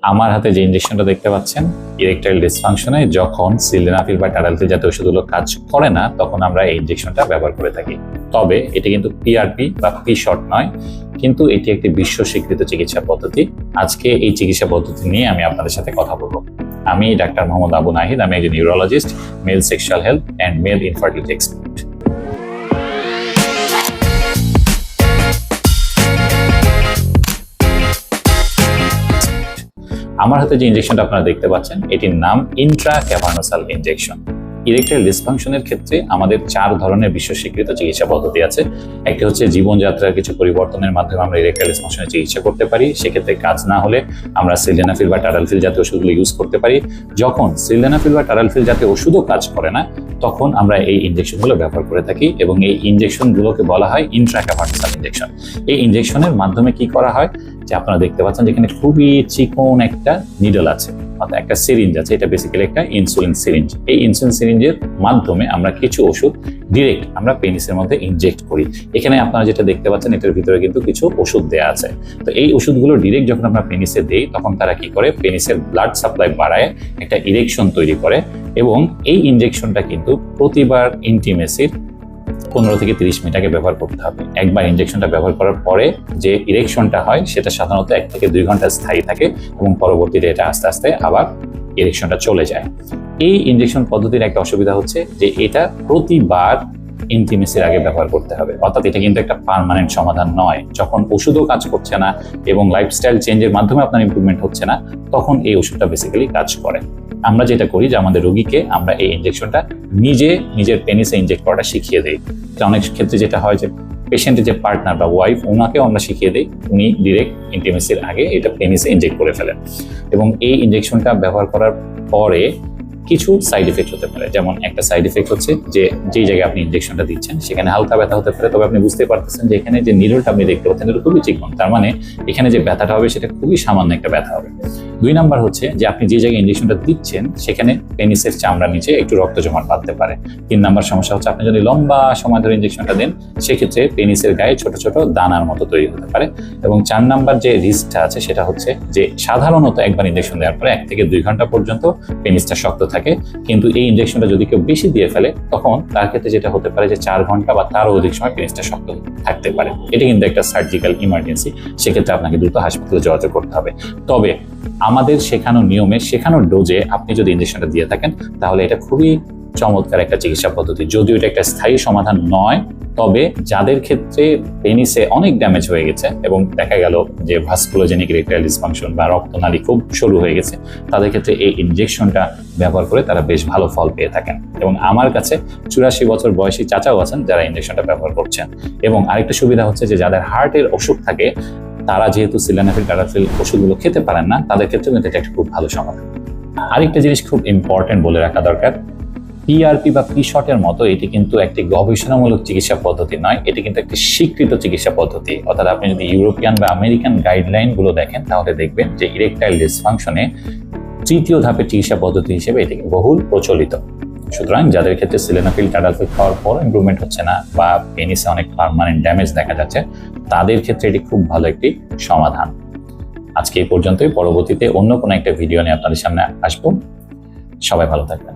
আমার হাতে যে ইনজেকশনটা দেখতে পাচ্ছেন, ইরেকটাইল ডিসফাংশনে যখন সিলডেনাফিল বা টাডালফিল জাতীয় ওষুধগুলো কাজ করে না, তখন আমরা এই ইনজেকশনটা ব্যবহার করে থাকি। তবে এটি কিন্তু পিআরপি বা পি শর্ট নয়, কিন্তু এটি একটি বিশ্ব স্বীকৃত চিকিৎসা পদ্ধতি। আজকে এই চিকিৎসা পদ্ধতি নিয়ে আমি আপনাদের সাথে কথা বলবো। আমি ডাক্তার মোহাম্মদ আবু নাহিদ, আমি একজন neurologist, male sexual health and male infertility expert. আমার হাতে যে ইনজেকশনটা আপনারা দেখতে পাচ্ছেন, এটির নাম ইন্ট্রাক্যাভার্নোসাল ইনজেকশন। ইরেকটাইল ডিসফাংশনের ক্ষেত্রে আমাদের 4 ধরনের বিশ্ব স্বীকৃত চিকিৎসা পদ্ধতি আছে। একটি হচ্ছে জীবনযাত্রার কিছু পরিবর্তনের মাধ্যমে আমরা ইরেকটাইল ডিসফাংশনের চিকিৎসা করতে পারি। সেক্ষেত্রে কাজ না হলে আমরা সিলডেনাফিল বা টাডালফিল জাতীয় ওষুধগুলো ইউজ করতে পারি। যখন সিলডেনাফিল বা টাডালফিল জাতীয় ওষুধও কাজ করে না, তখন আমরা এই ইনজেকশনগুলো ব্যবহার করে থাকি এবং এই ইনজেকশনগুলোকে বলা হয় ইন্ট্রাক্যাভার্নোসাল ইনজেকশন। এই ইনজেকশনের মাধ্যমে কি করা হয়, যে আপনারা দেখতে পাচ্ছেন যেখানে খুবই চিকন একটা নিডল আছে, অর্থাৎ একটা সিরিঞ্জ আছে। এটা বেসিক্যালি একটা ইনসুলিন সিরিঞ্জ। এই ইনসুলিন সিরিঞ্জের মাধ্যমে আমরা কিছু ওষুধ ডিরেক্ট আমরা পেনিসের মধ্যে ইনজেক্ট করি। এখানে আপনারা যেটা দেখতে পাচ্ছেন, এটার ভিতরে কিন্তু কিছু ওষুধ দেওয়া আছে। তো এই ওষুধগুলো ডিরেক্ট যখন আমরা পেনিসে দেই, তখন তারা কি করে, পেনিসের ব্লাড সাপ্লাই বাড়ায়, একটা ইরেকশন তৈরি করে। এবং এই ইনজেকশনটা কিন্তু প্রতিবার ইন্টিমেসির 15 থেকে 30 মিনিট আগে ব্যবহার করতে হবে। একবার ইনজেকশনটা ব্যবহার করার পরে যে ইরেকশনটা হয়, সেটা সাধারণত 1 থেকে 2 ঘন্টা স্থায়ী থাকে এবং পরবর্তীতে এটা আস্তে আস্তে আবার ইরেকশনটা চলে যায়। এই ইনজেকশন পদ্ধতির একটা অসুবিধা হচ্ছে যে এটা প্রতিবার ইন্টিমেসির আগে ব্যবহার করতে হবে, অর্থাৎ এটা কিন্তু একটা পার্মানেন্ট সমাধান নয়। যখন ওষুধও কাজ করছে না এবং লাইফস্টাইল চেঞ্জের মাধ্যমে আপনার ইমপ্রুভমেন্ট হচ্ছে না, তখন এই ওষুধটা বেসিক্যালি কাজ করে। আমরা যেটা করি যে আমাদের রোগীকে আমরা এই ইনজেকশনটা নিজের পেনিসে ইনজেক্ট করাটা শিখিয়ে দিই। অনেক ক্ষেত্রে যেটা হয় যে পেশেন্টের যে পার্টনার বা ওয়াইফ, ওনাকেও আমরা শিখিয়ে দিই, উনি ডিরেক্ট ইন্টিমেসির আগে এটা পেনিসে ইনজেক্ট করে ফেলেন। এবং এই ইনজেকশনটা ব্যবহার করার পরে কিছু সাইড এফেক্ট হতে পারে। যেমন একটা সাইড এফেক্ট হচ্ছে যে যেই জায়গায় আপনি ইনজেকশনটা দিচ্ছেন সেখানে হালকা ব্যথা হতে পারে। তবে আপনি বুঝতে পারতেছেন যে এখানে যে নিডলটা আপনি দেখতে পাচ্ছেন, এটা খুবই চিকন, তার মানে এখানে যে ব্যথাটা হবে সেটা খুবই সামান্য একটা ব্যথা হবে। 2 নাম্বার হচ্ছে যে আপনি যে জায়গায় ইনজেকশনটা দিচ্ছেন সেখানে পেনিসের চামড়ার নিচে একটু রক্ত জমাট বাঁধতে পারে। 3 নাম্বার সমস্যা হচ্ছে আপনি যদি লম্বা সময় ধরে ইনজেকশনটা দেন, সেক্ষেত্রে পেনিসের গায়ে ছোট ছোট দানার মতো তৈরি হতে পারে। এবং 4 নাম্বার যে রিস্কটা আছে সেটা হচ্ছে যে সাধারণত একবার ইনজেকশন দেওয়ার পরে 1 থেকে 2 ঘন্টা পর্যন্ত পেনিসটা শক্ত থাকে, কিন্তু এই ইনজেকশনটা যদি কেউ বেশি দিয়ে ফেলে, তখন তার ক্ষেত্রে যেটা হতে পারে যে 4 ঘন্টা বা তারও অধিক সময় পেনিসটা শক্ত থাকতে পারে। এটা কিন্তু একটা সার্জিক্যাল ইমার্জেন্সি, সেক্ষেত্রে আপনাকে দ্রুত হাসপাতালে যোগাযোগ করতে হবে। তবে আমাদের শেখানো নিয়মে, শেখানোর ডোজে আপনি যদি ইনজেকশনটা দিয়ে থাকেন, তাহলে এটা খুবই চমৎকার একটা চিকিৎসা পদ্ধতি। যদিও এটা একটা স্থায়ী সমাধান নয়, তবে যাদের ক্ষেত্রে পেনিসে অনেক ড্যামেজ হয়ে গেছে এবং দেখা গেল যে ভাস্কুলোজেনিক ইরেকটাইল ডিসফাংশন বা রক্তনালী খুব সরু হয়ে গেছে, তাদের ক্ষেত্রে এই ইনজেকশনটা ব্যবহার করে তারা বেশ ভালো ফল পেয়ে থাকেন। এবং আমার কাছে 84 বছর বয়সী চাচাও আছেন যারা ইনজেকশনটা ব্যবহার করছেন। এবং আরেকটা সুবিধা হচ্ছে যে যাদের হার্টের অসুখ থাকে, তারা যেহেতু সিলডেনাফিল টাডালফিল ওষুধগুলো খেতে পারেন না, তাদের ক্ষেত্রে কিন্তু এটা একটা খুব ভালো সমাধান। আরেকটা জিনিস খুব ইম্পর্টেন্ট বলে রাখা দরকার, পিআরপি বা পি শটের মতো এটি কিন্তু একটি গবেষণামূলক চিকিৎসা পদ্ধতি নয়, এটি কিন্তু একটি স্বীকৃত চিকিৎসা পদ্ধতি। অর্থাৎ আপনি যদি ইউরোপিয়ান বা আমেরিকান গাইডলাইন গুলো দেখেন, তাহলে দেখবেন যে ইরেকটাইল ডিসফাংশনে 3য় ধাপের চিকিৎসা পদ্ধতি হিসেবে এটি বহুল প্রচলিত। সুতরাং যাদের ক্ষেত্রে সিলডেনাফিল টাডালফিল খাওয়ার পর ইমপ্রুভমেন্ট হচ্ছে না বা পেনিসে অনেক পার্মানেন্ট ড্যামেজ দেখা যাচ্ছে, তাদের ক্ষেত্রে এটি খুব ভালো একটি সমাধান। আজকে এই পর্যন্তই। পরবর্তীতে অন্য কোনো একটা ভিডিও নিয়ে আপনাদের সামনে আসবো। সবাই ভালো থাকবেন।